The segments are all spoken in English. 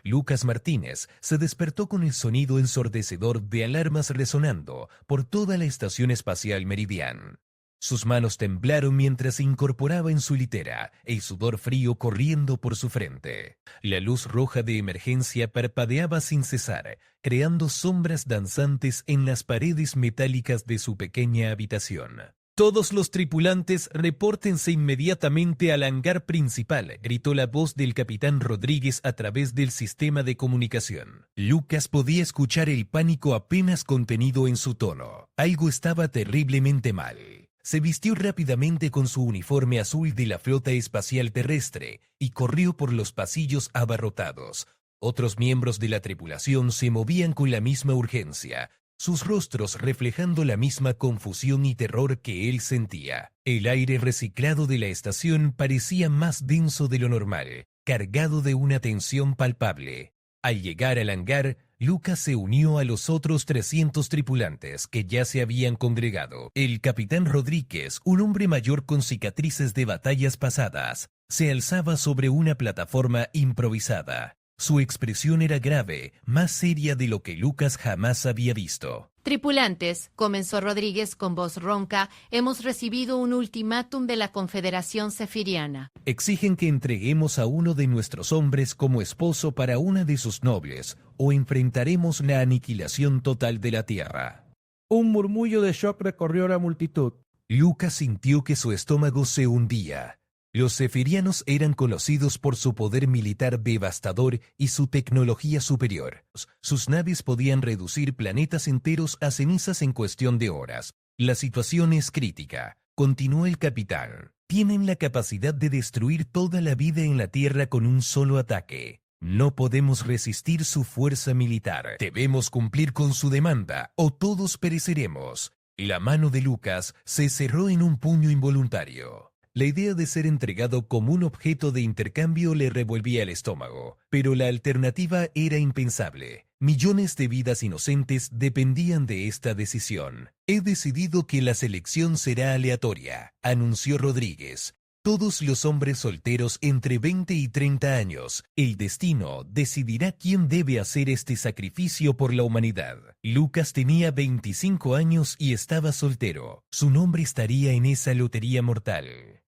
Lucas Martínez se despertó con el sonido ensordecedor de alarmas resonando por toda la estación espacial Meridian. Sus manos temblaron mientras se incorporaba en su litera, el sudor frío corriendo por su frente. La luz roja de emergencia parpadeaba sin cesar, creando sombras danzantes en las paredes metálicas de su pequeña habitación. «Todos los tripulantes, repórtense inmediatamente al hangar principal», gritó la voz del capitán Rodríguez a través del sistema de comunicación. Lucas podía escuchar el pánico apenas contenido en su tono. Algo estaba terriblemente mal. Se vistió rápidamente con su uniforme azul de la flota espacial terrestre y corrió por los pasillos abarrotados. Otros miembros de la tripulación se movían con la misma urgencia, sus rostros reflejando la misma confusión y terror que él sentía. El aire reciclado de la estación parecía más denso de lo normal, cargado de una tensión palpable. Al llegar al hangar, Lucas se unió a los otros 300 tripulantes que ya se habían congregado. El capitán Rodríguez, un hombre mayor con cicatrices de batallas pasadas, se alzaba sobre una plataforma improvisada. Su expresión era grave, más seria de lo que Lucas jamás había visto. «Tripulantes», comenzó Rodríguez con voz ronca, «hemos recibido un ultimátum de la Confederación Zefiriana. Exigen que entreguemos a uno de nuestros hombres como esposo para una de sus nobles, o enfrentaremos la aniquilación total de la Tierra». Un murmullo de shock recorrió la multitud. Lucas sintió que su estómago se hundía. Los zefirianos eran conocidos por su poder militar devastador y su tecnología superior. Sus naves podían reducir planetas enteros a cenizas en cuestión de horas. La situación es crítica, continuó el capitán. Tienen la capacidad de destruir toda la vida en la Tierra con un solo ataque. No podemos resistir su fuerza militar. Debemos cumplir con su demanda o todos pereceremos. La mano de Lucas se cerró en un puño involuntario. La idea de ser entregado como un objeto de intercambio le revolvía el estómago, pero la alternativa era impensable. Millones de vidas inocentes dependían de esta decisión. «He decidido que la selección será aleatoria», anunció Rodríguez. «Todos los hombres solteros entre 20 y 30 años. El destino decidirá quién debe hacer este sacrificio por la humanidad». Lucas tenía 25 años y estaba soltero. Su nombre estaría en esa lotería mortal.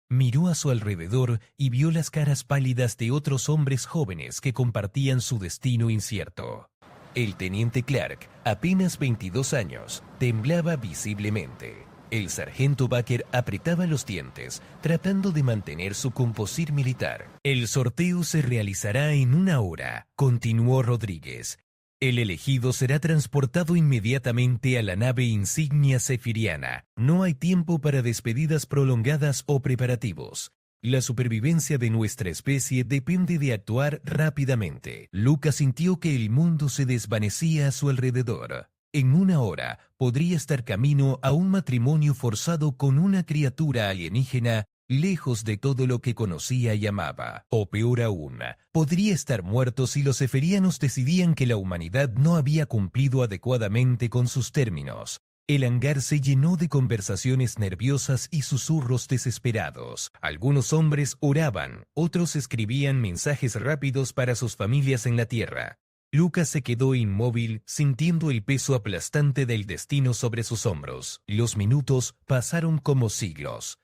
Miró a su alrededor y vio las caras pálidas de otros hombres jóvenes que compartían su destino incierto. El teniente Clark, apenas 22 años, temblaba visiblemente. El sargento Baker apretaba los dientes, tratando de mantener su composir militar. «El sorteo se realizará en 1 hora», continuó Rodríguez. «El elegido será transportado inmediatamente a la nave insignia zefiriana. No hay tiempo para despedidas prolongadas o preparativos. La supervivencia de nuestra especie depende de actuar rápidamente». Lucas sintió que el mundo se desvanecía a su alrededor. En 1 hora podría estar camino a un matrimonio forzado con una criatura alienígena lejos de todo lo que conocía y amaba. O peor aún, podría estar muerto si los zefirianos decidían que la humanidad no había cumplido adecuadamente con sus términos. El hangar se llenó de conversaciones nerviosas y susurros desesperados. Algunos hombres oraban, otros escribían mensajes rápidos para sus familias en la Tierra. Lucas se quedó inmóvil, sintiendo el peso aplastante del destino sobre sus hombros. Los minutos pasaron como siglos.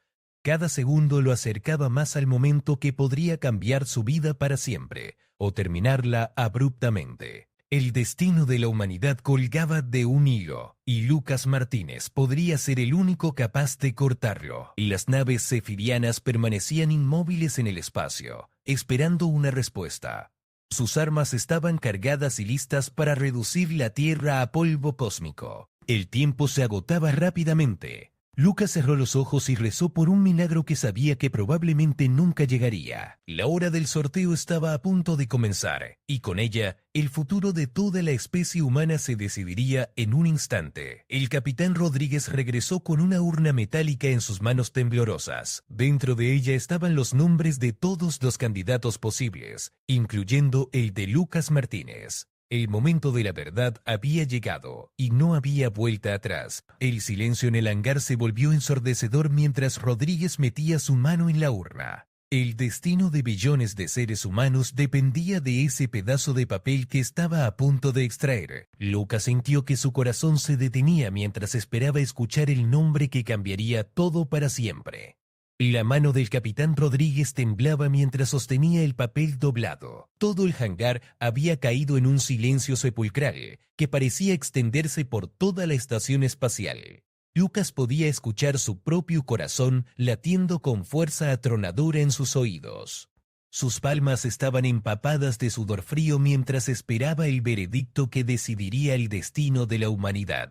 Cada segundo lo acercaba más al momento que podría cambiar su vida para siempre, o terminarla abruptamente. El destino de la humanidad colgaba de un hilo, y Lucas Martínez podría ser el único capaz de cortarlo. Las naves zefirianas permanecían inmóviles en el espacio, esperando una respuesta. Sus armas estaban cargadas y listas para reducir la Tierra a polvo cósmico. El tiempo se agotaba rápidamente. Lucas cerró los ojos y rezó por un milagro que sabía que probablemente nunca llegaría. La hora del sorteo estaba a punto de comenzar, y con ella, el futuro de toda la especie humana se decidiría en un instante. El capitán Rodríguez regresó con una urna metálica en sus manos temblorosas. Dentro de ella estaban los nombres de todos los candidatos posibles, incluyendo el de Lucas Martínez. El momento de la verdad había llegado, y no había vuelta atrás. El silencio en el hangar se volvió ensordecedor mientras Rodríguez metía su mano en la urna. El destino de billones de seres humanos dependía de ese pedazo de papel que estaba a punto de extraer. Lucas sintió que su corazón se detenía mientras esperaba escuchar el nombre que cambiaría todo para siempre. La mano del capitán Rodríguez temblaba mientras sostenía el papel doblado. Todo el hangar había caído en un silencio sepulcral que parecía extenderse por toda la estación espacial. Lucas podía escuchar su propio corazón latiendo con fuerza atronadora en sus oídos. Sus palmas estaban empapadas de sudor frío mientras esperaba el veredicto que decidiría el destino de la humanidad.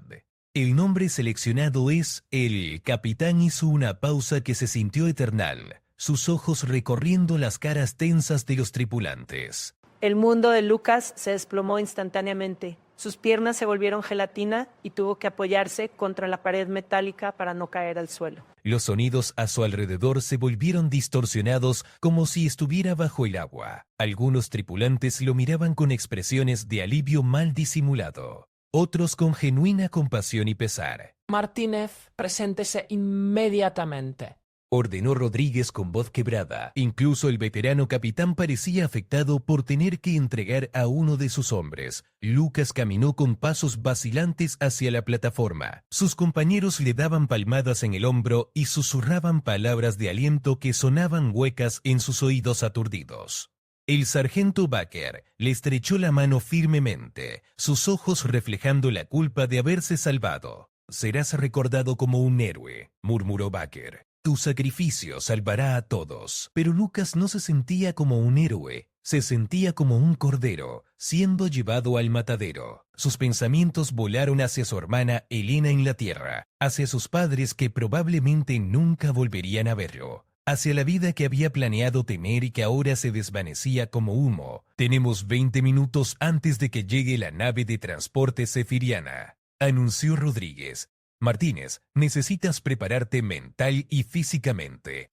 El nombre seleccionado es el capitán. Hizo una pausa que se sintió eternal, sus ojos recorriendo las caras tensas de los tripulantes. El mundo de Lucas se desplomó instantáneamente. Sus piernas se volvieron gelatina y tuvo que apoyarse contra la pared metálica para no caer al suelo. Los sonidos a su alrededor se volvieron distorsionados como si estuviera bajo el agua. Algunos tripulantes lo miraban con expresiones de alivio mal disimulado, otros con genuina compasión y pesar. Martínez, preséntese inmediatamente, ordenó Rodríguez con voz quebrada. Incluso el veterano capitán parecía afectado por tener que entregar a uno de sus hombres. Lucas caminó con pasos vacilantes hacia la plataforma. Sus compañeros le daban palmadas en el hombro y susurraban palabras de aliento que sonaban huecas en sus oídos aturdidos. El sargento Baker le estrechó la mano firmemente, sus ojos reflejando la culpa de haberse salvado. «Serás recordado como un héroe», murmuró Baker. «Tu sacrificio salvará a todos». Pero Lucas no se sentía como un héroe, se sentía como un cordero, siendo llevado al matadero. Sus pensamientos volaron hacia su hermana Elena en la tierra, hacia sus padres que probablemente nunca volverían a verlo, hacia la vida que había planeado tener y que ahora se desvanecía como humo. «Tenemos 20 minutos antes de que llegue la nave de transporte sefiriana», anunció Rodríguez. «Martínez, necesitas prepararte mental y físicamente.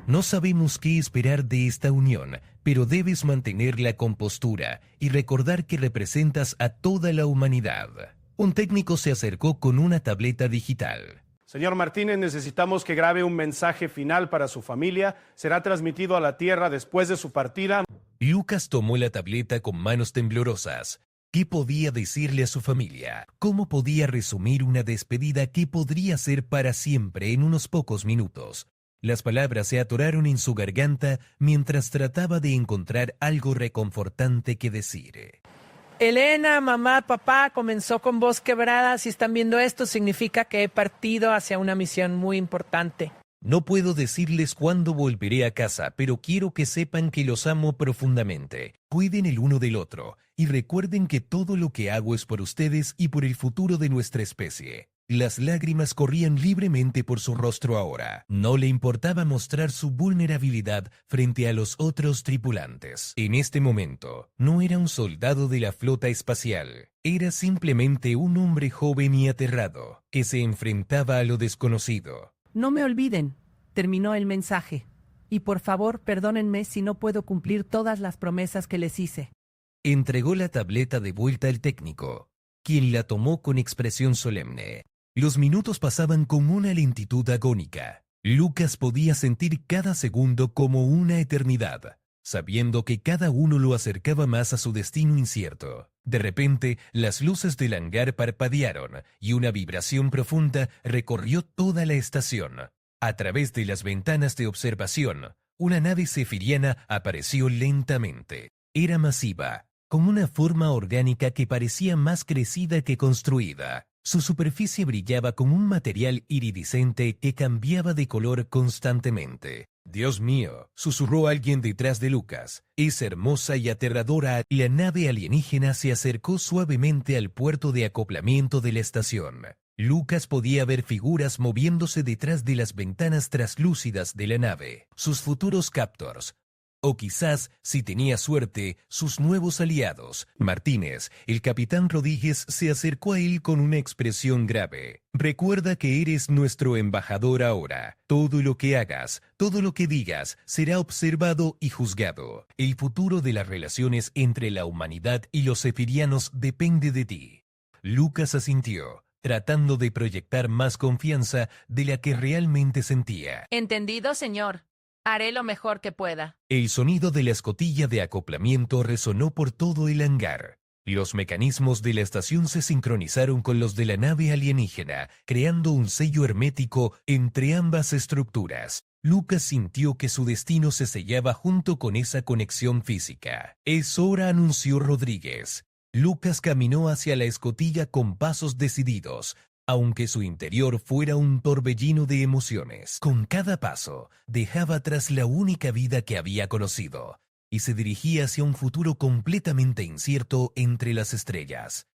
No sabemos qué esperar de esta unión, pero debes mantener la compostura y recordar que representas a toda la humanidad». Un técnico se acercó con una tableta digital. Señor Martínez, necesitamos que grabe un mensaje final para su familia. Será transmitido a la Tierra después de su partida. Lucas tomó la tableta con manos temblorosas. ¿Qué podía decirle a su familia? ¿Cómo podía resumir una despedida que podría ser para siempre en unos pocos minutos? Las palabras se atoraron en su garganta mientras trataba de encontrar algo reconfortante que decir. Elena, mamá, papá, comenzó con voz quebrada. Si están viendo esto, significa que he partido hacia una misión muy importante. No puedo decirles cuándo volveré a casa, pero quiero que sepan que los amo profundamente. Cuiden el uno del otro y recuerden que todo lo que hago es por ustedes y por el futuro de nuestra especie. Las lágrimas corrían libremente por su rostro ahora. No le importaba mostrar su vulnerabilidad frente a los otros tripulantes. En este momento, no era un soldado de la flota espacial. Era simplemente un hombre joven y aterrado, que se enfrentaba a lo desconocido. No me olviden, terminó el mensaje. Y por favor, perdónenme si no puedo cumplir todas las promesas que les hice. Entregó la tableta de vuelta al técnico, quien la tomó con expresión solemne. Los minutos pasaban con una lentitud agónica. Lucas podía sentir cada segundo como una eternidad, sabiendo que cada uno lo acercaba más a su destino incierto. De repente, las luces del hangar parpadearon y una vibración profunda recorrió toda la estación. A través de las ventanas de observación, una nave sefiriana apareció lentamente. Era masiva, con una forma orgánica que parecía más crecida que construida. Su superficie brillaba con un material iridiscente que cambiaba de color constantemente. «Dios mío», susurró alguien detrás de Lucas. «Es hermosa y aterradora». La nave alienígena se acercó suavemente al puerto de acoplamiento de la estación. Lucas podía ver figuras moviéndose detrás de las ventanas traslúcidas de la nave. Sus futuros captors. O quizás, si tenía suerte, sus nuevos aliados. Martínez, el capitán Rodríguez, se acercó a él con una expresión grave. «Recuerda que eres nuestro embajador ahora. Todo lo que hagas, todo lo que digas, será observado y juzgado. El futuro de las relaciones entre la humanidad y los sefirianos depende de ti». Lucas asintió, tratando de proyectar más confianza de la que realmente sentía. Entendido, señor. Haré lo mejor que pueda. El sonido de la escotilla de acoplamiento resonó por todo el hangar. Los mecanismos de la estación se sincronizaron con los de la nave alienígena, creando un sello hermético entre ambas estructuras. Lucas sintió que su destino se sellaba junto con esa conexión física. Es hora, anunció Rodríguez. Lucas caminó hacia la escotilla con pasos decididos, aunque su interior fuera un torbellino de emociones. Con cada paso, dejaba atrás la única vida que había conocido, y se dirigía hacia un futuro completamente incierto entre las estrellas.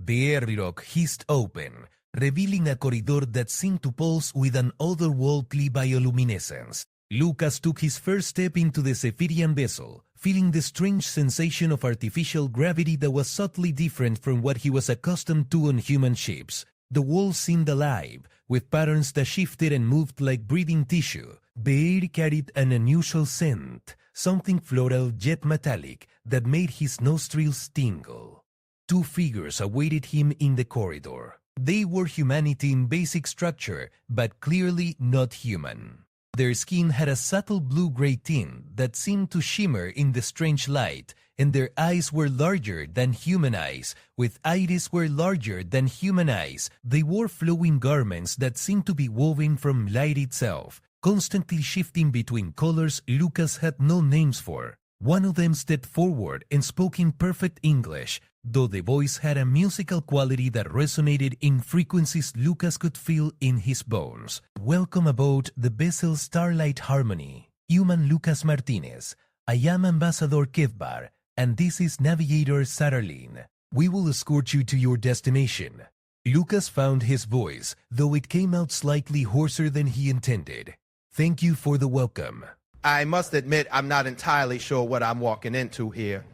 The airlock hissed open, revealing a corridor that seemed to pulse with an otherworldly bioluminescence. Lucas took his first step into the Zephirian vessel, feeling the strange sensation of artificial gravity that was subtly different from what he was accustomed to on human ships. The walls seemed alive, with patterns that shifted and moved like breathing tissue. The air carried an unusual scent, something floral yet metallic that made his nostrils tingle. Two figures awaited him in the corridor. They were humanity in basic structure, but clearly not human. Their skin had a subtle blue-gray tint that seemed to shimmer in the strange light, and their eyes were larger than human eyes, with iris were larger than human eyes. They wore flowing garments that seemed to be woven from light itself, constantly shifting between colors Lucas had no names for. One of them stepped forward and spoke in perfect English, though the voice had a musical quality that resonated in frequencies Lucas could feel in his bones. Welcome aboard the vessel Starlight Harmony. Human Lucas Martinez. I am Ambassador Kevbar, and this is Navigator Saralin. We will escort you to your destination. Lucas found his voice, though it came out slightly hoarser than he intended. Thank you for the welcome. I must admit I'm not entirely sure what I'm walking into here.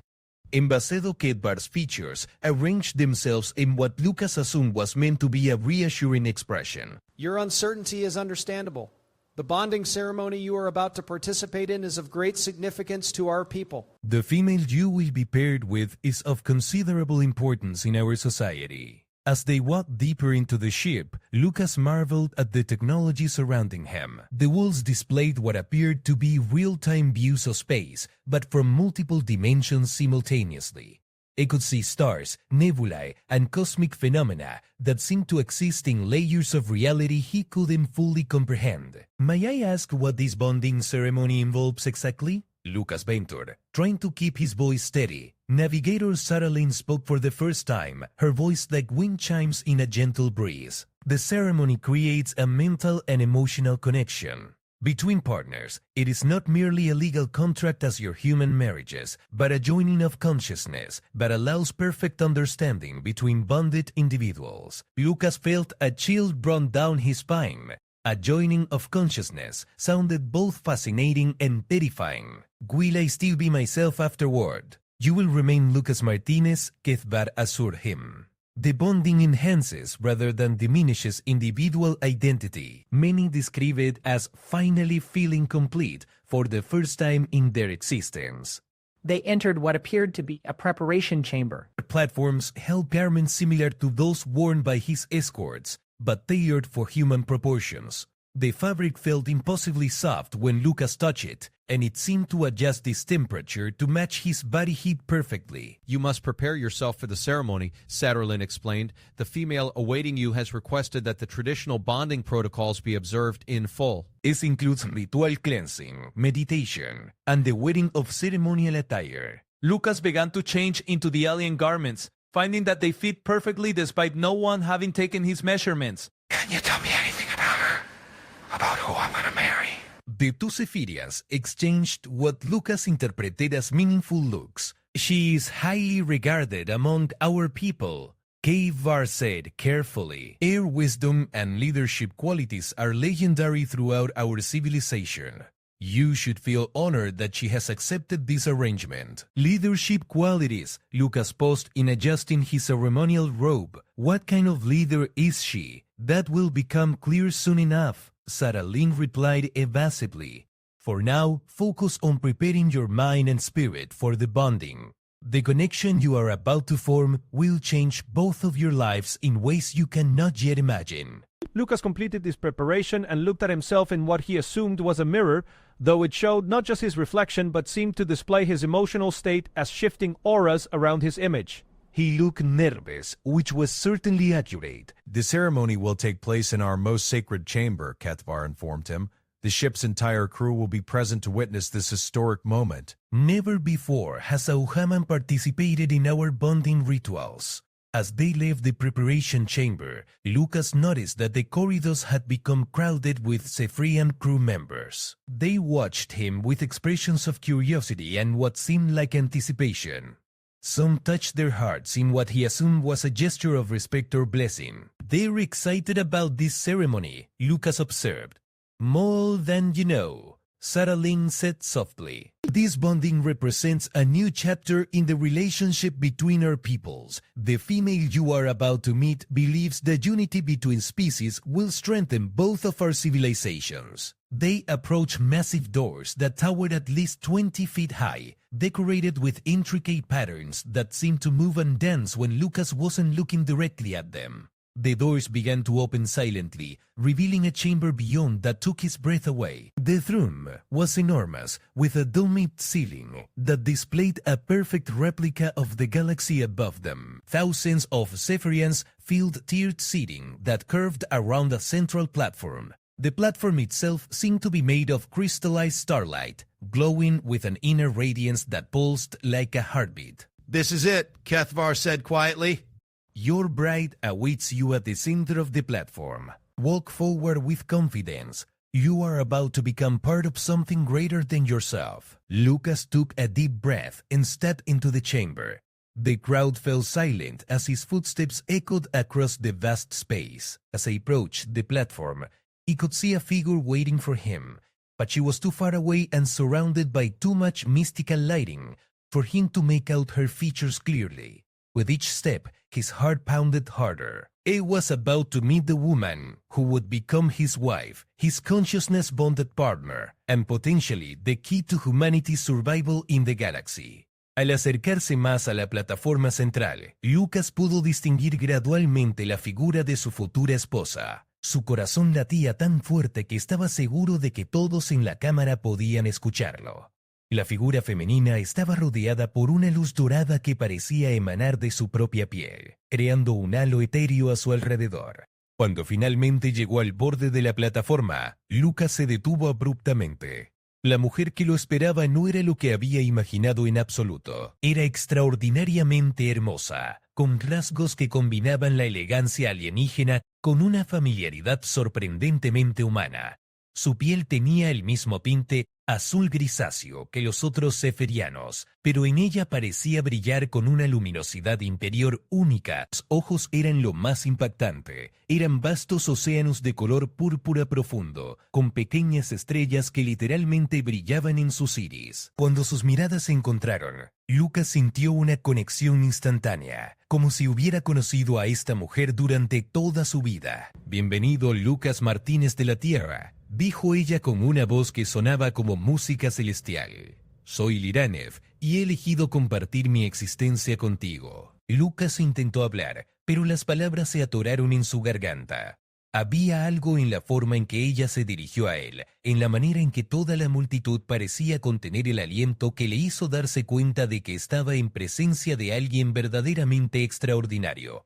Ambassador Kedbar's features arranged themselves in what Lucas assumed was meant to be a reassuring expression. Your uncertainty is understandable. The bonding ceremony you are about to participate in is of great significance to our people. The female you will be paired with is of considerable importance in our society. As they walked deeper into the ship, Lucas marveled at the technology surrounding him. The walls displayed what appeared to be real-time views of space, but from multiple dimensions simultaneously. He could see stars, nebulae, and cosmic phenomena that seemed to exist in layers of reality he couldn't fully comprehend. May I ask what this bonding ceremony involves exactly? Lucas ventured, trying to keep his voice steady. Navigator Saralyn spoke for the first time, her voice like wind chimes in a gentle breeze. The ceremony creates a mental and emotional connection. Between partners, it is not merely a legal contract as your human marriages, but a joining of consciousness that allows perfect understanding between bonded individuals. Lucas felt a chill run down his spine. A joining of consciousness sounded both fascinating and terrifying. Will I still be myself afterward? You will remain Lucas Martinez, Kethbar assured him. The bonding enhances rather than diminishes individual identity. Many describe it as finally feeling complete for the first time in their existence. They entered what appeared to be a preparation chamber. Platforms held garments similar to those worn by his escorts, but tailored for human proportions. The fabric felt impossibly soft when Lucas touched it, and it seemed to adjust its temperature to match his body heat perfectly. You must prepare yourself for the ceremony, Satterlin explained. The female awaiting you has requested that the traditional bonding protocols be observed in full. This includes ritual cleansing, meditation, and the wearing of ceremonial attire. Lucas began to change into the alien garments, finding that they fit perfectly despite no one having taken his measurements. Can you tell me anything about her? About who I'm gonna marry? The two Zephirians exchanged what Lucas interpreted as meaningful looks. She is highly regarded among our people, Kayvar said carefully. Her wisdom and leadership qualities are legendary throughout our civilization. You should feel honored that she has accepted this arrangement. Leadership qualities, Lucas paused in adjusting his ceremonial robe. What kind of leader is she? That will become clear soon enough, Saralyn replied evasively. For now, focus on preparing your mind and spirit for the bonding. The connection you are about to form will change both of your lives in ways you cannot yet imagine. Lucas completed this preparation and looked at himself in what he assumed was a mirror, though it showed not just his reflection but seemed to display his emotional state as shifting auras around his image. He looked nervous, which was certainly accurate. The ceremony will take place in our most sacred chamber, Kethvar informed him. The ship's entire crew will be present to witness this historic moment. Never before has Auhaman participated in our bonding rituals. As they left the preparation chamber, Lucas noticed that the corridors had become crowded with Zephyrian crew members. They watched him with expressions of curiosity and what seemed like anticipation. Some touched their hearts in what he assumed was a gesture of respect or blessing. "They're excited about this ceremony," Lucas observed. "More than you know," Sarah Lynn said softly. "This bonding represents a new chapter in the relationship between our peoples. The female you are about to meet believes the unity between species will strengthen both of our civilizations." They approached massive doors that towered at least 20 feet high, decorated with intricate patterns that seemed to move and dance when Lucas wasn't looking directly at them. The doors began to open silently, revealing a chamber beyond that took his breath away. The room was enormous, with a domed ceiling that displayed a perfect replica of the galaxy above them. Thousands of Zephyrians filled tiered seating that curved around a central platform. The platform itself seemed to be made of crystallized starlight, glowing with an inner radiance that pulsed like a heartbeat. "This is it," Kethvar said quietly. "Your bride awaits you at the center of the platform. Walk forward with confidence. You are about to become part of something greater than yourself." Lucas took a deep breath and stepped into the chamber. The crowd fell silent as his footsteps echoed across the vast space. As he approached the platform, he could see a figure waiting for him, but she was too far away and surrounded by too much mystical lighting for him to make out her features clearly. With each step, his heart pounded harder. He was about to meet the woman who would become his wife, his consciousness-bonded partner, and potentially the key to humanity's survival in the galaxy. Al acercarse más a la plataforma central, Lucas pudo distinguir gradualmente la figura de su futura esposa. Su corazón latía tan fuerte que estaba seguro de que todos en la cámara podían escucharlo. La figura femenina estaba rodeada por una luz dorada que parecía emanar de su propia piel, creando un halo etéreo a su alrededor. Cuando finalmente llegó al borde de la plataforma, Lucas se detuvo abruptamente. La mujer que lo esperaba no era lo que había imaginado en absoluto. Era extraordinariamente hermosa, con rasgos que combinaban la elegancia alienígena con una familiaridad sorprendentemente humana. Su piel tenía el mismo tinte azul grisáceo que los otros zeferianos, pero en ella parecía brillar con una luminosidad interior única. Sus ojos eran lo más impactante. Eran vastos océanos de color púrpura profundo, con pequeñas estrellas que literalmente brillaban en sus iris. Cuando sus miradas se encontraron, Lucas sintió una conexión instantánea, como si hubiera conocido a esta mujer durante toda su vida. «Bienvenido, Lucas Martínez de la Tierra», dijo ella con una voz que sonaba como música celestial. «Soy Liranev y he elegido compartir mi existencia contigo». Lucas intentó hablar, pero las palabras se atoraron en su garganta. Había algo en la forma en que ella se dirigió a él, en la manera en que toda la multitud parecía contener el aliento que le hizo darse cuenta de que estaba en presencia de alguien verdaderamente extraordinario.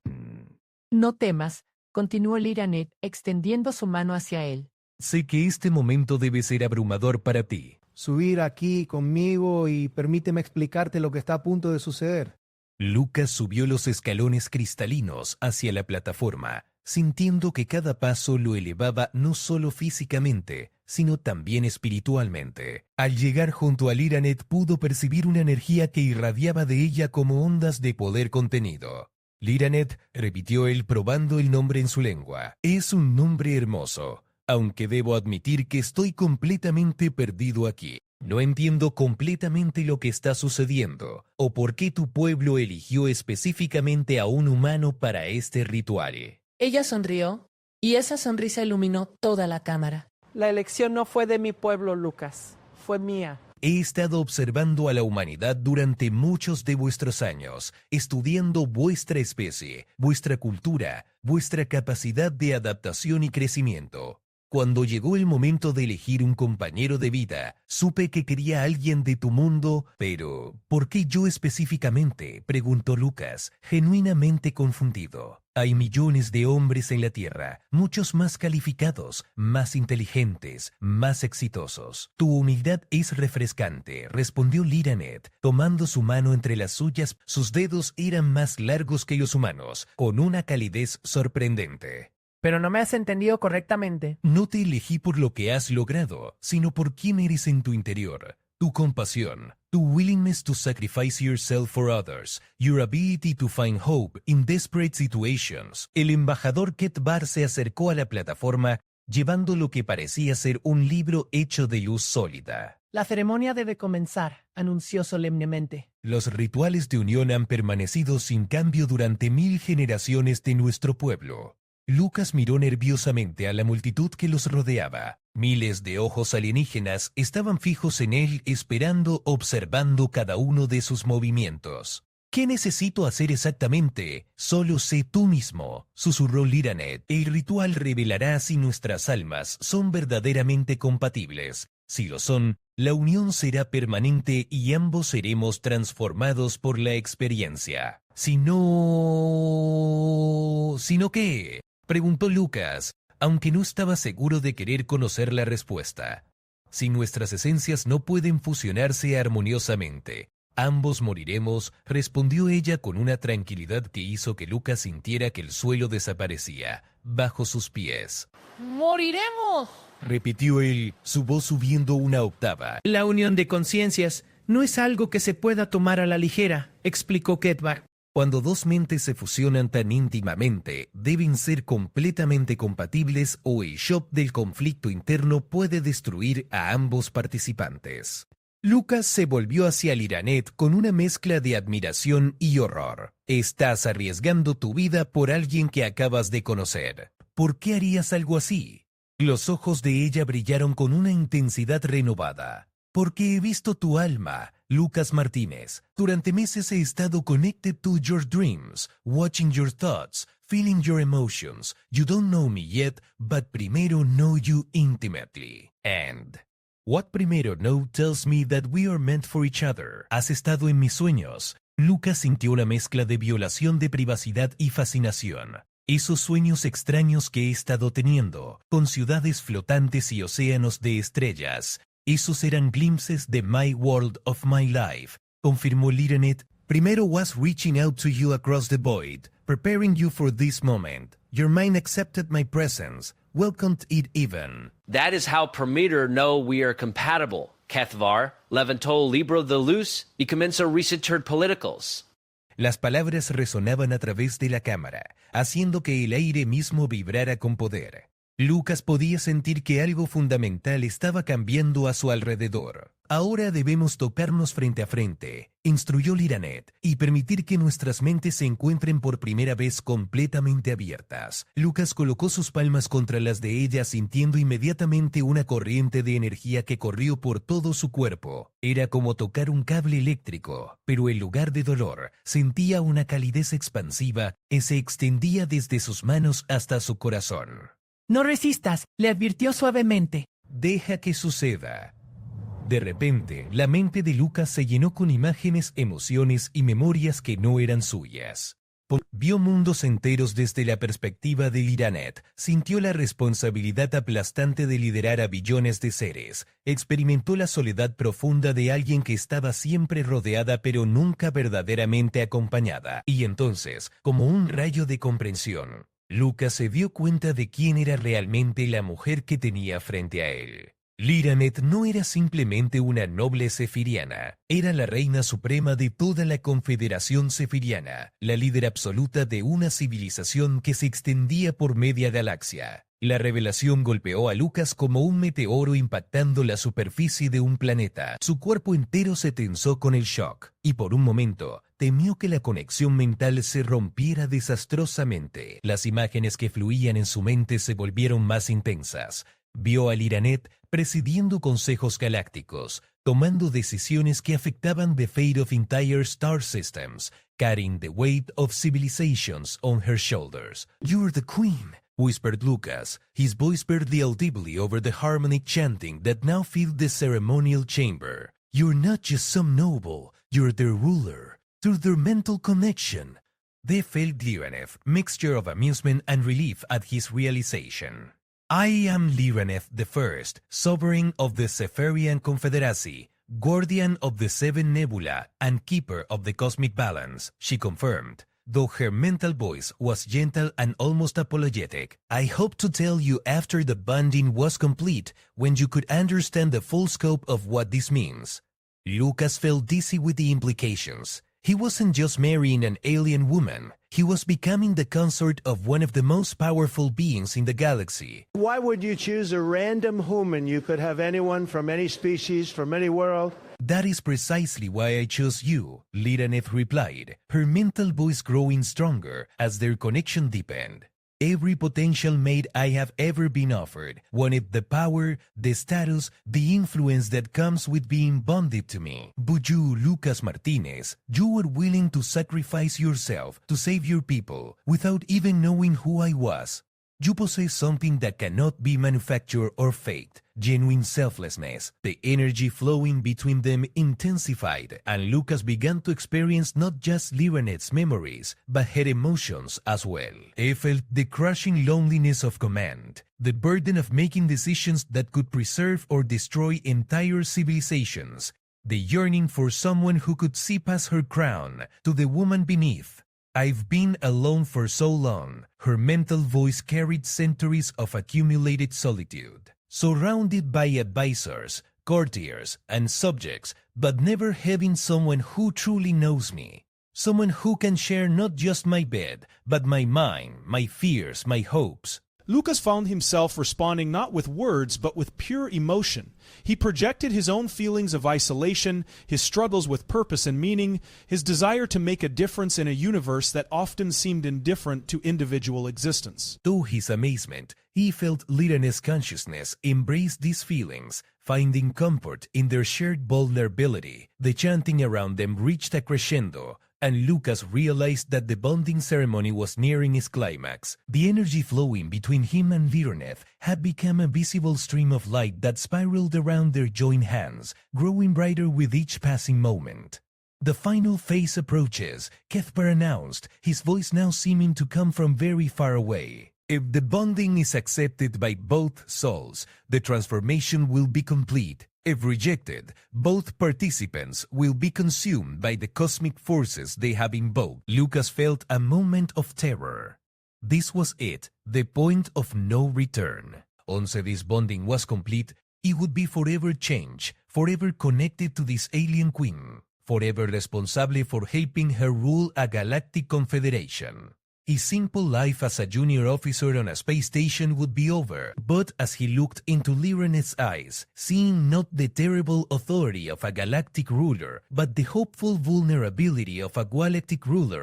«No temas», continuó Liranev, extendiendo su mano hacia él. «Sé que este momento debe ser abrumador para ti». Subir aquí conmigo y permíteme explicarte lo que está a punto de suceder. Lucas subió los escalones cristalinos hacia la plataforma, sintiendo que cada paso lo elevaba no solo físicamente, sino también espiritualmente. Al llegar junto a Liranet pudo percibir una energía que irradiaba de ella como ondas de poder contenido. «Liranet», repitió él probando el nombre en su lengua, «es un nombre hermoso, aunque debo admitir que estoy completamente perdido aquí. No entiendo completamente lo que está sucediendo, o por qué tu pueblo eligió específicamente a un humano para este ritual». Ella sonrió, y esa sonrisa iluminó toda la cámara. La elección no fue de mi pueblo, Lucas. Fue mía. He estado observando a la humanidad durante muchos de vuestros años, estudiando vuestra especie, vuestra cultura, vuestra capacidad de adaptación y crecimiento. Cuando llegó el momento de elegir un compañero de vida, supe que quería a alguien de tu mundo, pero ¿por qué yo específicamente?, preguntó Lucas, genuinamente confundido. Hay millones de hombres en la Tierra, muchos más calificados, más inteligentes, más exitosos. Tu humildad es refrescante, respondió Liranet, tomando su mano entre las suyas. Sus dedos eran más largos que los humanos, con una calidez sorprendente. Pero no me has entendido correctamente. No te elegí por lo que has logrado, sino por quién eres en tu interior. Tu compasión, tu willingness to sacrifice yourself for others, your ability to find hope in desperate situations. El embajador Ket Bar se acercó a la plataforma llevando lo que parecía ser un libro hecho de luz sólida. La ceremonia debe comenzar, anunció solemnemente. Los rituales de unión han permanecido sin cambio durante 1000 generaciones de nuestro pueblo. Lucas miró nerviosamente a la multitud que los rodeaba. Miles de ojos alienígenas estaban fijos en él, esperando, observando cada uno de sus movimientos. ¿Qué necesito hacer exactamente? Solo sé tú mismo, susurró Liranet. El ritual revelará si nuestras almas son verdaderamente compatibles. Si lo son, la unión será permanente y ambos seremos transformados por la experiencia. ¿Si no qué?, preguntó Lucas, aunque no estaba seguro de querer conocer la respuesta. Si nuestras esencias no pueden fusionarse armoniosamente, ambos moriremos, respondió ella con una tranquilidad que hizo que Lucas sintiera que el suelo desaparecía bajo sus pies. ¡Moriremos!, repitió él, su voz subiendo una octava. La unión de conciencias no es algo que se pueda tomar a la ligera, explicó Ketbar. Cuando dos mentes se fusionan tan íntimamente, deben ser completamente compatibles o el shock del conflicto interno puede destruir a ambos participantes. Lucas se volvió hacia Liranet con una mezcla de admiración y horror. Estás arriesgando tu vida por alguien que acabas de conocer. ¿Por qué harías algo así? Los ojos de ella brillaron con una intensidad renovada. Porque he visto tu alma, Lucas Martínez. Durante meses he estado connected to your dreams, watching your thoughts, feeling your emotions. You don't know me yet, but primero know you intimately. And what primero know tells me that we are meant for each other. Has estado en mis sueños. Lucas sintió una mezcla de violación de privacidad y fascinación. Esos sueños extraños que he estado teniendo, con ciudades flotantes y océanos de estrellas. Esos eran glimpses de my world of my life, confirmó Liranet. Primero was reaching out to you across the void, preparing you for this moment. Your mind accepted my presence, welcomed it even. That is how Prometer know we are compatible. Kethvar, levantó libro de luz y comenzó a researchar politicals. Las palabras resonaban a través de la cámara, haciendo que el aire mismo vibrara con poder. Lucas podía sentir que algo fundamental estaba cambiando a su alrededor. Ahora debemos tocarnos frente a frente, instruyó Liranet, y permitir que nuestras mentes se encuentren por primera vez completamente abiertas. Lucas colocó sus palmas contra las de ella, sintiendo inmediatamente una corriente de energía que corrió por todo su cuerpo. Era como tocar un cable eléctrico, pero en lugar de dolor, sentía una calidez expansiva que se extendía desde sus manos hasta su corazón. No resistas, le advirtió suavemente. Deja que suceda. De repente, la mente de Lucas se llenó con imágenes, emociones y memorias que no eran suyas. Vio mundos enteros desde la perspectiva de Liranet, sintió la responsabilidad aplastante de liderar a billones de seres, experimentó la soledad profunda de alguien que estaba siempre rodeada pero nunca verdaderamente acompañada, y entonces, como un rayo de comprensión, Lucas se dio cuenta de quién era realmente la mujer que tenía frente a él. Liranet no era simplemente una noble sefiriana, era la reina suprema de toda la confederación sefiriana, la líder absoluta de una civilización que se extendía por media galaxia. La revelación golpeó a Lucas como un meteoro impactando la superficie de un planeta. Su cuerpo entero se tensó con el shock, y por un momento temió que la conexión mental se rompiera desastrosamente. Las imágenes que fluían en su mente se volvieron más intensas. Vio a Liranet presidiendo consejos galácticos, tomando decisiones que afectaban the fate of entire star systems, carrying the weight of civilizations on her shoulders. "You're the queen," whispered Lucas, his voice barely audibly over the harmonic chanting that now filled the ceremonial chamber. "You're not just some noble, you're their ruler, through their mental connection." They felt Liraneth, mixture of amusement and relief at his realization. "I am Liraneth I, sovereign of the Zephyrian Confederacy, guardian of the Seven Nebula, and keeper of the cosmic balance," she confirmed, though her mental voice was gentle and almost apologetic. "I hope to tell you after the bonding was complete, when you could understand the full scope of what this means." Lucas felt dizzy with the implications. He wasn't just marrying an alien woman. He was becoming the consort of one of the most powerful beings in the galaxy. "Why would you choose a random human? You could have anyone from any species, from any world." "That is precisely why I chose you," Liraneth replied, her mental voice growing stronger as their connection deepened. "Every potential mate I have ever been offered wanted the power, the status, the influence that comes with being bonded to me. But you, Lucas Martinez, you were willing to sacrifice yourself to save your people without even knowing who I was. You possess something that cannot be manufactured or faked, genuine selflessness." The energy flowing between them intensified, and Lucas began to experience not just Liraneth's memories, but her emotions as well. He felt the crushing loneliness of command, the burden of making decisions that could preserve or destroy entire civilizations, the yearning for someone who could see past her crown to the woman beneath. "I've been alone for so long," her mental voice carried centuries of accumulated solitude. "Surrounded by advisors, courtiers, and subjects, but never having someone who truly knows me. Someone who can share not just my bed, but my mind, my fears, my hopes." Lucas found himself responding not with words, but with pure emotion. He projected his own feelings of isolation, his struggles with purpose and meaning, his desire to make a difference in a universe that often seemed indifferent to individual existence. To his amazement, he felt Liraneth's consciousness embrace these feelings, finding comfort in their shared vulnerability. The chanting around them reached a crescendo, and Lucas realized that the bonding ceremony was nearing its climax. The energy flowing between him and Liraneth had become a visible stream of light that spiraled around their joined hands, growing brighter with each passing moment. "The final phase approaches," Cathbar announced, his voice now seeming to come from very far away. "If the bonding is accepted by both souls, the transformation will be complete. If rejected, both participants will be consumed by the cosmic forces they have invoked." Lucas felt a moment of terror. This was it, the point of no return. Once this bonding was complete, it would be forever changed, forever connected to this alien queen, forever responsible for helping her rule a galactic confederation. His simple life as a junior officer on a space station would be over, but as he looked into Liraneth's eyes, seeing not the terrible authority of a galactic ruler, but the hopeful vulnerability of a galactic ruler,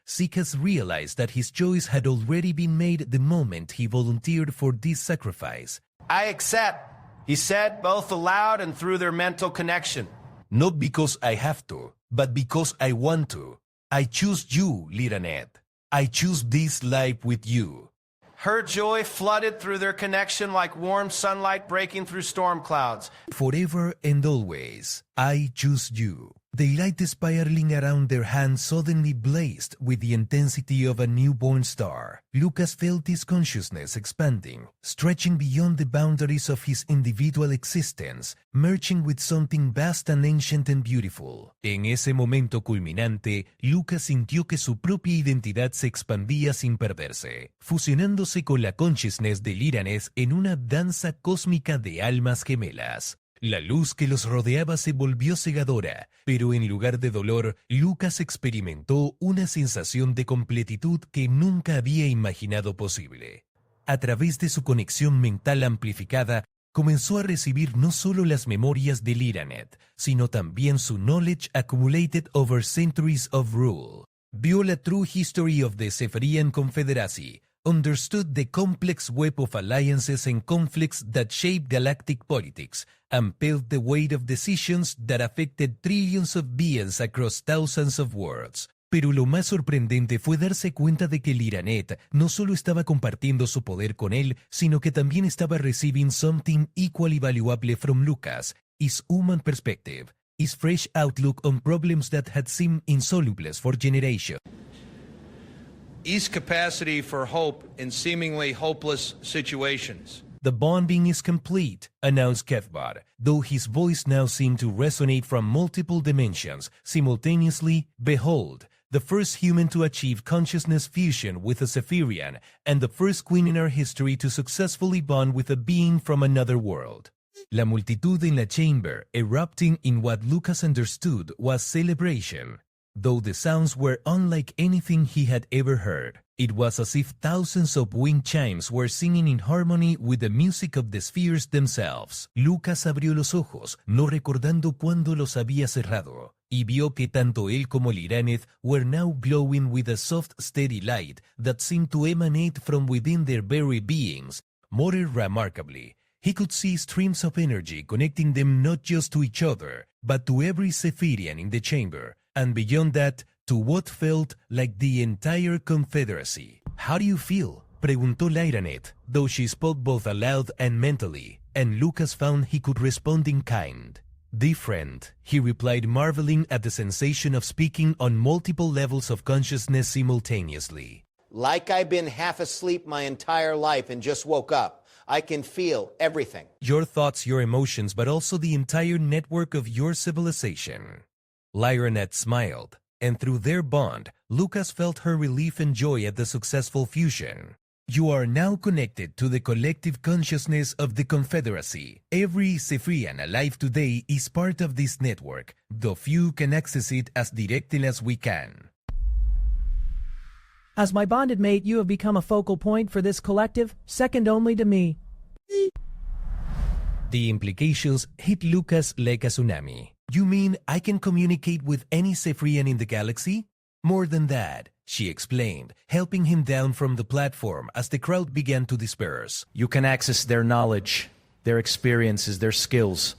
Sikas realized that his choice had already been made the moment he volunteered for this sacrifice. "I accept," he said, both aloud and through their mental connection. "Not because I have to, but because I want to. I choose you, Liraneth. I choose this life with you." Her joy flooded through their connection like warm sunlight breaking through storm clouds. "Forever and always, I choose you." The light spiraling around their hands suddenly blazed with the intensity of a newborn star. Lucas felt his consciousness expanding, stretching beyond the boundaries of his individual existence, merging with something vast and ancient and beautiful. En ese momento culminante, Lucas sintió que su propia identidad se expandía sin perderse, fusionándose con la consciousness de Liraneth en una danza cósmica de almas gemelas. La luz que los rodeaba se volvió cegadora, pero en lugar de dolor, Lucas experimentó una sensación de completitud que nunca había imaginado posible. A través de su conexión mental amplificada, comenzó a recibir no solo las memorias de Liraneth, sino también su knowledge accumulated over centuries of rule. Vio la true history of the Zephyrian Confederacy, understood the complex web of alliances and conflicts that shape galactic politics and felt the weight of decisions that affected trillions of beings across thousands of worlds. Pero lo más sorprendente fue darse cuenta de que Liranet no solo estaba compartiendo su poder con él, sino que también estaba receiving something equally valuable from Lucas, his human perspective, his fresh outlook on problems that had seemed insoluble for generations. His capacity for hope in seemingly hopeless situations. The bonding is complete, announced Kethbot, though his voice now seemed to resonate from multiple dimensions. Simultaneously, behold, the first human to achieve consciousness fusion with a Zephyrian, and the first queen in our history to successfully bond with a being from another world. La multitud in la chamber, erupting in what Lucas understood was celebration. Though the sounds were unlike anything he had ever heard, it was as if thousands of wind chimes were singing in harmony with the music of the spheres themselves. Lucas abrió los ojos, no recordando cuándo los había cerrado, y vio que tanto él como Liraneth were now glowing with a soft, steady light that seemed to emanate from within their very beings. More remarkably, he could see streams of energy connecting them not just to each other, but to every Zephyrian in the chamber, and beyond that, to what felt like the entire Confederacy. "How do you feel?" preguntó Lyranet, though she spoke both aloud and mentally, and Lucas found he could respond in kind. "Different," he replied, marveling at the sensation of speaking on multiple levels of consciousness simultaneously. "Like I've been half asleep my entire life and just woke up. I can feel everything." "Your thoughts, your emotions, but also the entire network of your civilization." Lyranet smiled, and through their bond, Lucas felt her relief and joy at the successful fusion. "You are now connected to the collective consciousness of the Confederacy. Every Zephyrian alive today is part of this network, though few can access it as directly as we can." As my bonded mate, you have become a focal point for this collective, second only to me. The implications hit Lucas like a tsunami. "You mean I can communicate with any Zephyrian in the galaxy?" "More than that," she explained, helping him down from the platform as the crowd began to disperse. "You can access their knowledge, their experiences, their skills.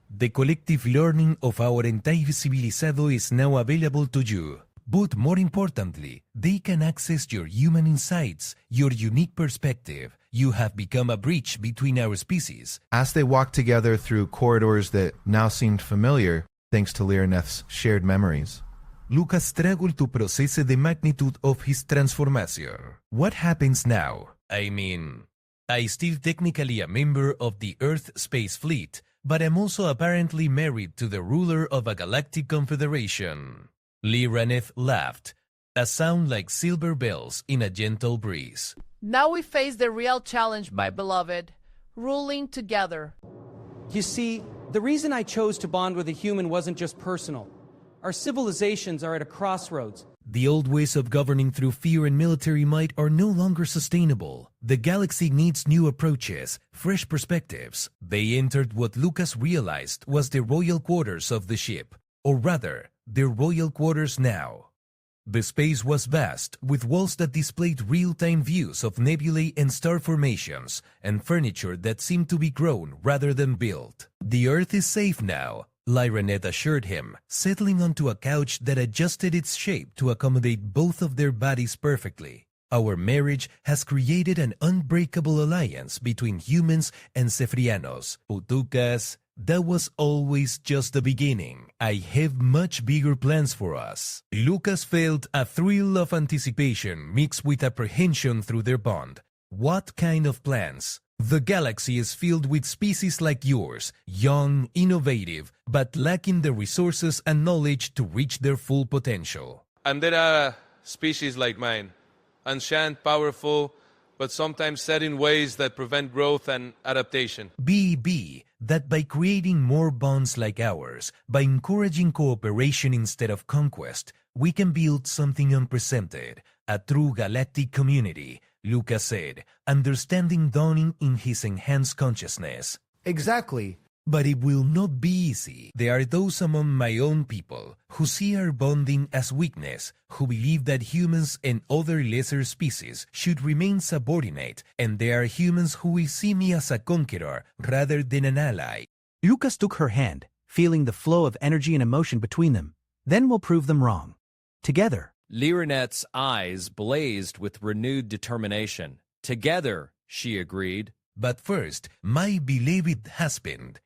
The collective learning of our entire civilizado is now available to you. But more importantly, they can access your human insights, your unique perspective. You have become a bridge between our species." As they walked together through corridors that now seemed familiar, thanks to Lyraneth's shared memories, Lucas struggled to process the magnitude of his transformation. "What happens now? I mean, I still technically a member of the Earth Space Fleet, but I'm also apparently married to the ruler of a galactic confederation." Lyraneth laughed, a sound like silver bells in a gentle breeze. "Now we face the real challenge, my beloved, ruling together." You see, the reason I chose to bond with a human wasn't just personal. Our civilizations are at a crossroads. The old ways of governing through fear and military might are no longer sustainable. The galaxy needs new approaches, fresh perspectives. They entered what Lucas realized was the royal quarters of the ship, or rather, their royal quarters now. The space was vast, with walls that displayed real-time views of nebulae and star formations, and furniture that seemed to be grown rather than built. "The Earth is safe now," Lyranet assured him, settling onto a couch that adjusted its shape to accommodate both of their bodies perfectly. "Our marriage has created an unbreakable alliance between humans and Zephyrianos. Putukas, that was always just the beginning. I have much bigger plans for us." Lucas felt a thrill of anticipation mixed with apprehension through their bond. "What kind of plans?" "The galaxy is filled with species like yours, young, innovative, but lacking the resources and knowledge to reach their full potential." "And there are species like mine, ancient, powerful, but sometimes set in ways that prevent growth and adaptation." Be that by creating more bonds like ours, by encouraging cooperation instead of conquest, we can build something unprecedented, a true galactic community, Lucas said, understanding dawning in his enhanced consciousness. Exactly. But it will not be easy. There are those among my own people who see our bonding as weakness, who believe that humans and other lesser species should remain subordinate, and there are humans who will see me as a conqueror rather than an ally. Lucas took her hand, feeling the flow of energy and emotion between them. Then we'll prove them wrong. Together. Lirenette's eyes blazed with renewed determination. Together, she agreed. But first, my beloved husband,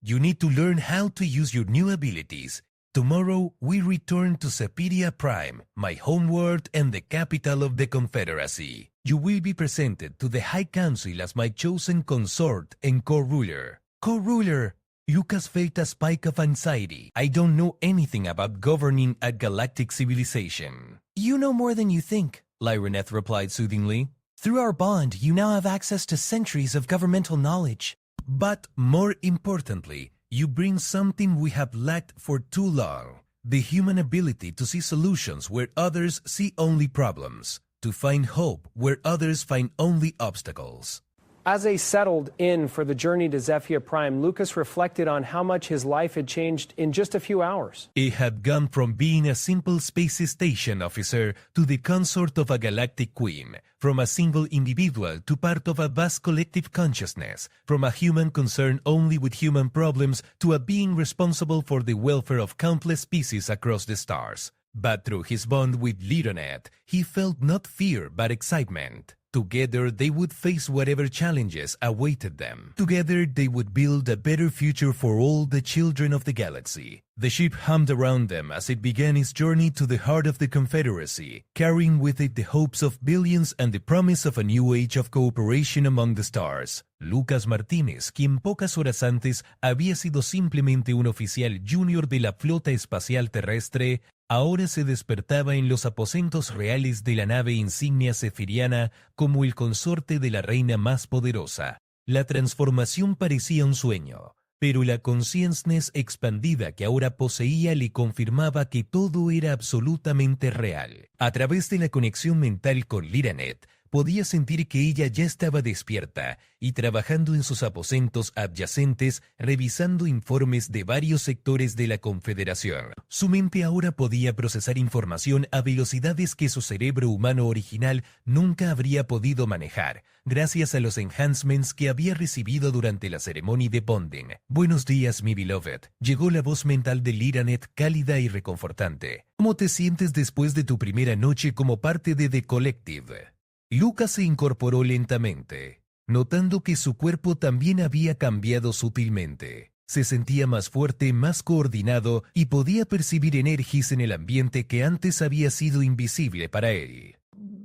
you need to learn how to use your new abilities. Tomorrow, we return to Sepiria Prime, my homeworld and the capital of the Confederacy. You will be presented to the High Council as my chosen consort and co-ruler. Co-ruler! Lucas felt a spike of anxiety. I don't know anything about governing a galactic civilization. You know more than you think, Lirenette replied soothingly. Through our bond, you now have access to centuries of governmental knowledge. But more importantly, you bring something we have lacked for too long. The human ability to see solutions where others see only problems. To find hope where others find only obstacles. As they settled in for the journey to Zephyr Prime, Lucas reflected on how much his life had changed in just a few hours. He had gone from being a simple space station officer to the consort of a galactic queen, from a single individual to part of a vast collective consciousness, from a human concerned only with human problems to a being responsible for the welfare of countless species across the stars. But through his bond with Lirenette, he felt not fear but excitement. Together, they would face whatever challenges awaited them. Together, they would build a better future for all the children of the galaxy. The ship hummed around them as it began its journey to the heart of the Confederacy, carrying with it the hopes of billions and the promise of a new age of cooperation among the stars. Lucas Martínez, quien pocas horas antes había sido simplemente un oficial junior de la flota espacial terrestre, ahora se despertaba en los aposentos reales de la nave insignia sefiriana como el consorte de la reina más poderosa. La transformación parecía un sueño, pero la consciencia expandida que ahora poseía le confirmaba que todo era absolutamente real. A través de la conexión mental con Lirenette, podía sentir que ella ya estaba despierta y trabajando en sus aposentos adyacentes, revisando informes de varios sectores de la Confederación. Su mente ahora podía procesar información a velocidades que su cerebro humano original nunca habría podido manejar, gracias a los enhancements que había recibido durante la ceremonia de bonding. Buenos días, mi beloved. Llegó la voz mental de Lirenette, cálida y reconfortante. ¿Cómo te sientes después de tu primera noche como parte de The Collective? Lucas se incorporó lentamente, notando que su cuerpo también había cambiado sutilmente. Se sentía más fuerte, más coordinado y podía percibir energias en el ambiente que antes había sido invisible para él.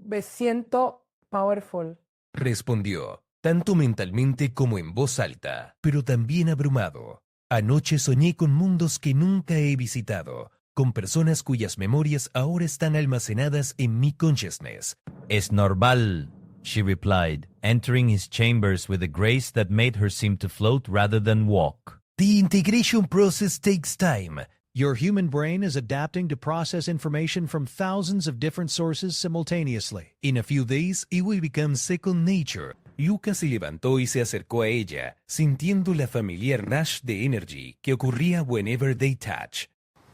Me siento powerful, respondió, tanto mentalmente como en voz alta, pero también abrumado. Anoche soñé con mundos que nunca he visitado, con personas cuyas memorias ahora están almacenadas en mi consciousness. Es normal, she replied, entering his chambers with a grace that made her seem to float rather than walk. The integration process takes time. Your human brain is adapting to process information from thousands of different sources simultaneously. In a few days, it will become second nature. Lucas se levantó y se acercó a ella, sintiendo la familiar rush de energy que ocurría whenever they touch.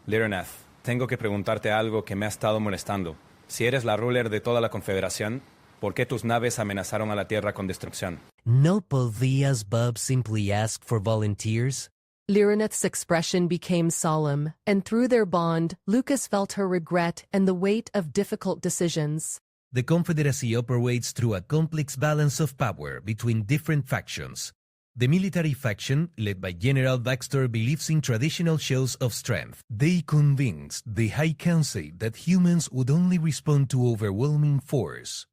Lirenette, tengo que preguntarte algo que me ha estado molestando. Si eres la ruler de toda la Confederación, ¿por qué tus naves amenazaron a la Tierra con destrucción? ¿No podías, Bub, simply ask for volunteers? Lirenette's expression became solemn, and through their bond, Lucas felt her regret and the weight of difficult decisions. The Confederacy operates through a complex balance of power between different factions. The military faction, led by General Baxter, believes in traditional shows of strength. They convinced the High Council that humans would only respond to overwhelming force.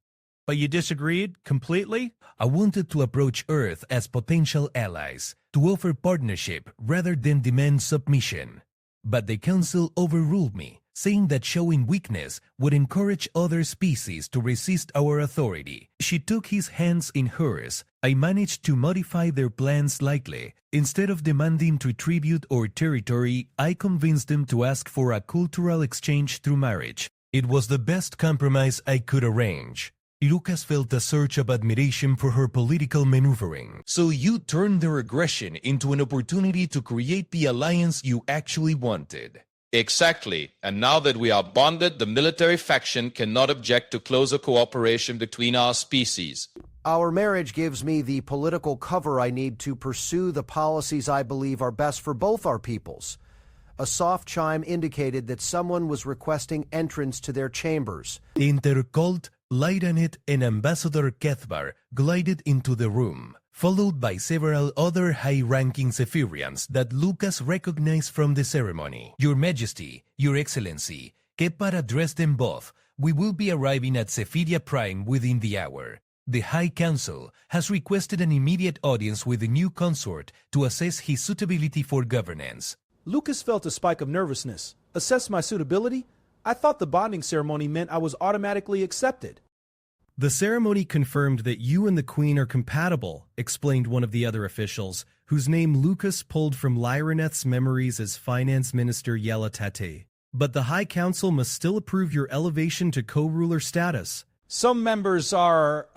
But you disagreed completely? I wanted to approach Earth as potential allies, to offer partnership rather than demand submission. But the Council overruled me, saying that showing weakness would encourage other species to resist our authority. She took his hands in hers. I managed to modify their plans slightly. Instead of demanding tribute or territory, I convinced them to ask for a cultural exchange through marriage. It was the best compromise I could arrange. Lucas felt a surge of admiration for her political maneuvering. So you turned their aggression into an opportunity to create the alliance you actually wanted. Exactly. And now that we are bonded, the military faction cannot object to closer cooperation between our species. Our marriage gives me the political cover I need to pursue the policies I believe are best for both our peoples. A soft chime indicated that someone was requesting entrance to their chambers. Intercult, Lieutenant and Ambassador Kethbar glided into the room, followed by several other high-ranking Zephyrians that Lucas recognized from the ceremony. Your Majesty, Your Excellency, Kethbar addressed them both. We will be arriving at Zephyria Prime within the hour. The High Council has requested an immediate audience with the new consort to assess his suitability for governance. Lucas felt a spike of nervousness. Assess my suitability? I thought the bonding ceremony meant I was automatically accepted. The ceremony confirmed that you and the Queen are compatible, explained one of the other officials, whose name Lucas pulled from Lyraneth's memories as Finance Minister Yela Tate. But the High Council must still approve your elevation to co-ruler status. Some members are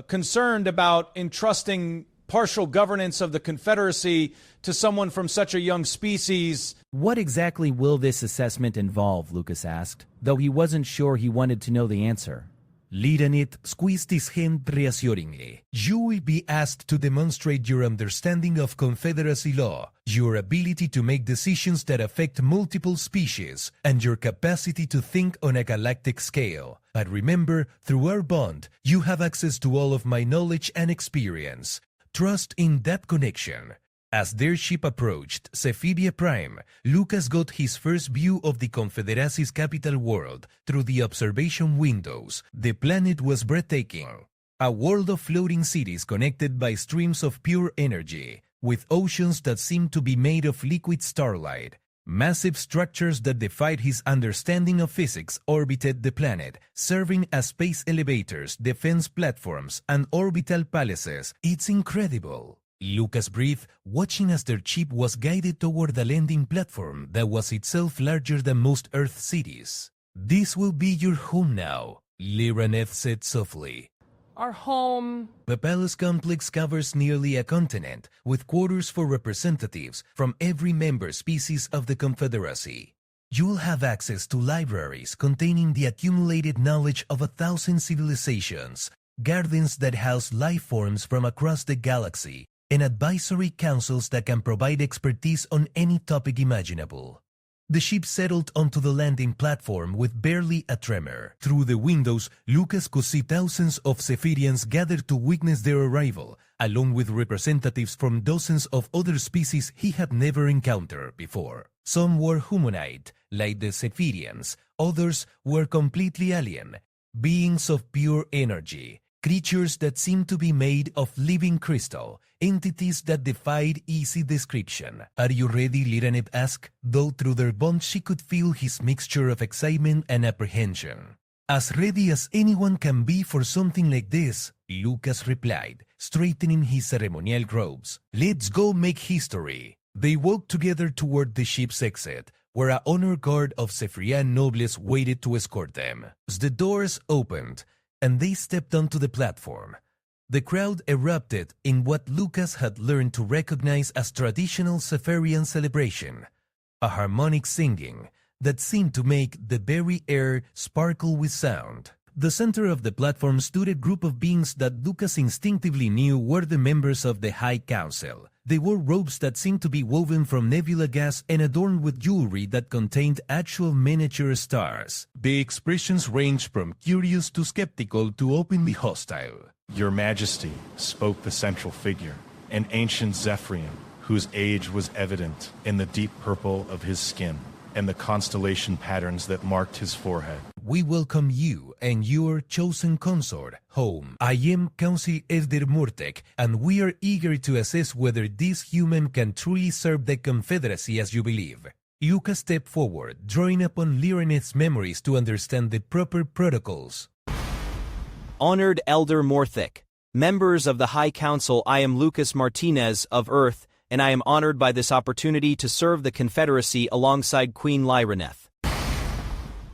concerned about entrusting partial governance of the Confederacy to someone from such a young species. What exactly will this assessment involve, Lucas asked, though he wasn't sure he wanted to know the answer. Lieutenant squeezed his hand reassuringly. You will be asked to demonstrate your understanding of Confederacy law, your ability to make decisions that affect multiple species, and your capacity to think on a galactic scale. But remember, through our bond, you have access to all of my knowledge and experience. Trust in that connection. As their ship approached Zephyria Prime, Lucas got his first view of the Confederacy's capital world through the observation windows. The planet was breathtaking. A world of floating cities connected by streams of pure energy, with oceans that seemed to be made of liquid starlight. Massive structures that defied his understanding of physics orbited the planet, serving as space elevators, defense platforms, and orbital palaces. It's incredible. Lucas breathed, watching as their ship was guided toward the landing platform that was itself larger than most Earth cities. This will be your home now, Lyraneth said softly. Our home. The palace complex covers nearly a continent, with quarters for representatives from every member species of the Confederacy. You'll have access to libraries containing the accumulated knowledge of 1,000 civilizations, gardens that house life forms from across the galaxy, and advisory councils that can provide expertise on any topic imaginable. The ship settled onto the landing platform with barely a tremor. Through the windows, Lucas could see thousands of Zephyrians gathered to witness their arrival, along with representatives from dozens of other species he had never encountered before. Some were humanoid, like the Zephyrians. Others were completely alien, beings of pure energy, creatures that seemed to be made of living crystal, entities that defied easy description. Are you ready? Lyraneth asked, though through their bond she could feel his mixture of excitement and apprehension. As ready as anyone can be for something like this, Lucas replied, straightening his ceremonial robes. Let's go make history. They walked together toward the ship's exit, where an honor guard of Zephyrian nobles waited to escort them. As the doors opened, and they stepped onto the platform, the crowd erupted in what Lucas had learned to recognize as traditional Zephyrian celebration, a harmonic singing that seemed to make the very air sparkle with sound. The center of the platform stood a group of beings that Lucas instinctively knew were the members of the High Council. They wore robes that seemed to be woven from nebula gas and adorned with jewelry that contained actual miniature stars. The expressions ranged from curious to skeptical to openly hostile. Your Majesty, spoke the central figure, an ancient Zephyrian whose age was evident in the deep purple of his skin and the constellation patterns that marked his forehead. We welcome you and your chosen consort home. I am Council Elder Murtek, and we are eager to assess whether this human can truly serve the Confederacy as you believe. Lucas stepped forward, drawing upon Lyraneth's memories to understand the proper protocols. Honored Elder Morthic, members of the High Council, I am Lucas Martinez of Earth, and I am honored by this opportunity to serve the Confederacy alongside Queen Lyraneth.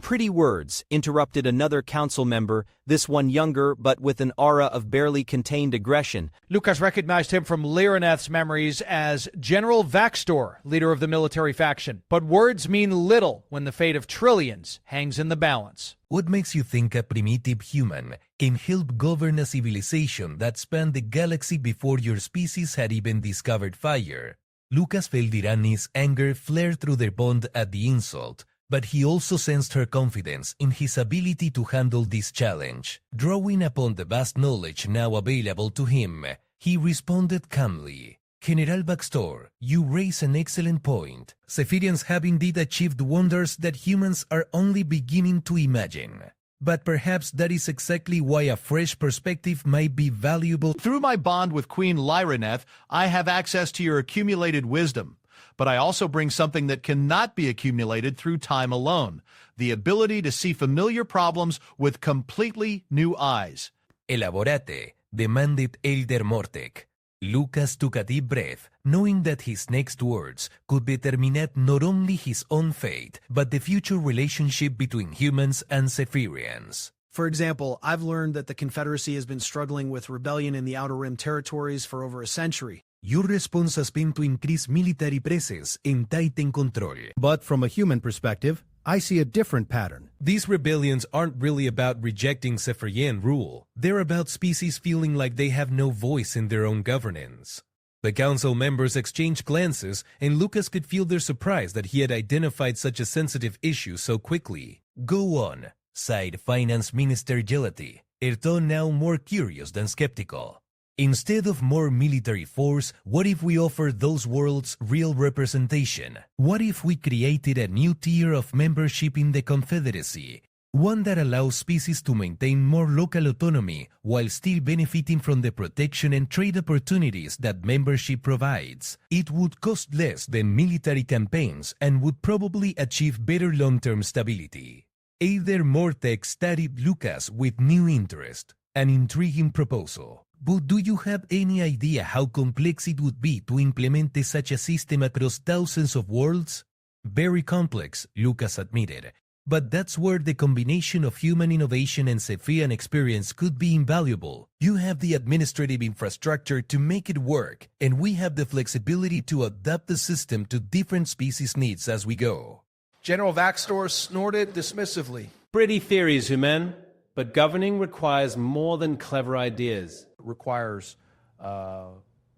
pretty words, interrupted another council member, this one younger but with an aura of barely contained aggression. Lucas recognized him from Lyraneth's memories as General Vaxtor, leader of the military faction. But words mean little when the fate of trillions hangs in the balance. What makes you think a primitive human can help govern a civilization that spanned the galaxy before your species had even discovered fire? Lucas felt Irani's anger flare through their bond at the insult, but he also sensed her confidence in his ability to handle this challenge. Drawing upon the vast knowledge now available to him, he responded calmly. General Vaxtor, you raise an excellent point. Zephyrians have indeed achieved wonders that humans are only beginning to imagine. But perhaps that is exactly why a fresh perspective might be valuable. Through my bond with Queen Lyraneth, I have access to your accumulated wisdom. But I also bring something that cannot be accumulated through time alone, the ability to see familiar problems with completely new eyes. Elaborate, demanded Elder Mortek. Lucas took a deep breath, knowing that his next words could determine not only his own fate, but the future relationship between humans and Zephyrians. For example, I've learned that the Confederacy has been struggling with rebellion in the Outer Rim territories for over a century. Your response has been to increase military presence and tighten control. But from a human perspective, I see a different pattern. These rebellions aren't really about rejecting Zephyrian rule. They're about species feeling like they have no voice in their own governance. The council members exchanged glances, and Lucas could feel their surprise that he had identified such a sensitive issue so quickly. Go on, sighed Finance Minister Gelati, her tone now more curious than skeptical. Instead of more military force, what if we offered those worlds real representation? What if we created a new tier of membership in the Confederacy? One that allows species to maintain more local autonomy while still benefiting from the protection and trade opportunities that membership provides. It would cost less than military campaigns and would probably achieve better long-term stability. Elder Mortek studied Lucas with new interest, an intriguing proposal. But do you have any idea how complex it would be to implement such a system across thousands of worlds? Very complex, Lucas admitted. But that's where the combination of human innovation and Zephyrian experience could be invaluable. You have the administrative infrastructure to make it work, and we have the flexibility to adapt the system to different species' needs as we go. General Vaxtor snorted dismissively. Pretty theories, Human. But governing requires more than clever ideas. It requires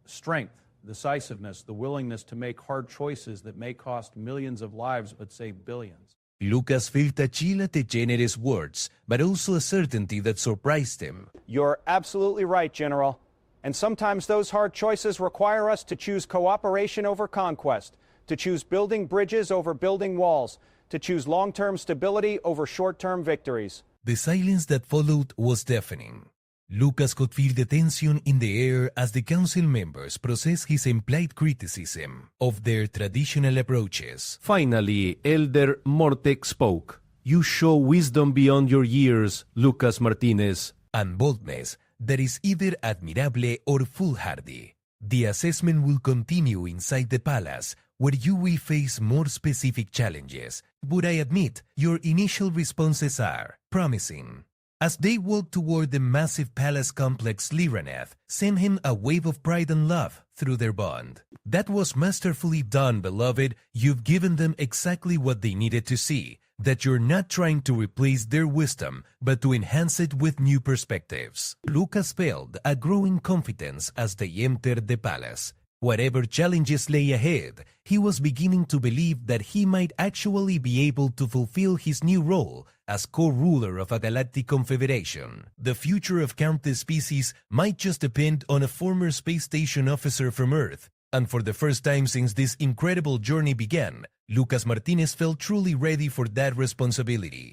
strength, decisiveness, the willingness to make hard choices that may cost millions of lives but save billions. Lucas felt a chill at the generous words, but also a certainty that surprised him. You're absolutely right, General. And sometimes those hard choices require us to choose cooperation over conquest, to choose building bridges over building walls, to choose long-term stability over short-term victories. The silence that followed was deafening. Lucas could feel the tension in the air as the council members processed his implied criticism of their traditional approaches. Finally, Elder Mortek spoke. You show wisdom beyond your years, Lucas Martinez. And boldness that is either admirable or foolhardy. The assessment will continue inside the palace, where you will face more specific challenges, but I admit your initial responses are promising. As they walked toward the massive palace complex, Lyraneth sent him a wave of pride and love through their bond. That was masterfully done, beloved. You've given them exactly what they needed to see, that you're not trying to replace their wisdom, but to enhance it with new perspectives. Lucas felt a growing confidence as they entered the palace. Whatever challenges lay ahead, he was beginning to believe that he might actually be able to fulfill his new role as co-ruler of a galactic confederation. The future of countless species might just depend on a former space station officer from Earth, and for the first time since this incredible journey began, Lucas Martinez felt truly ready for that responsibility.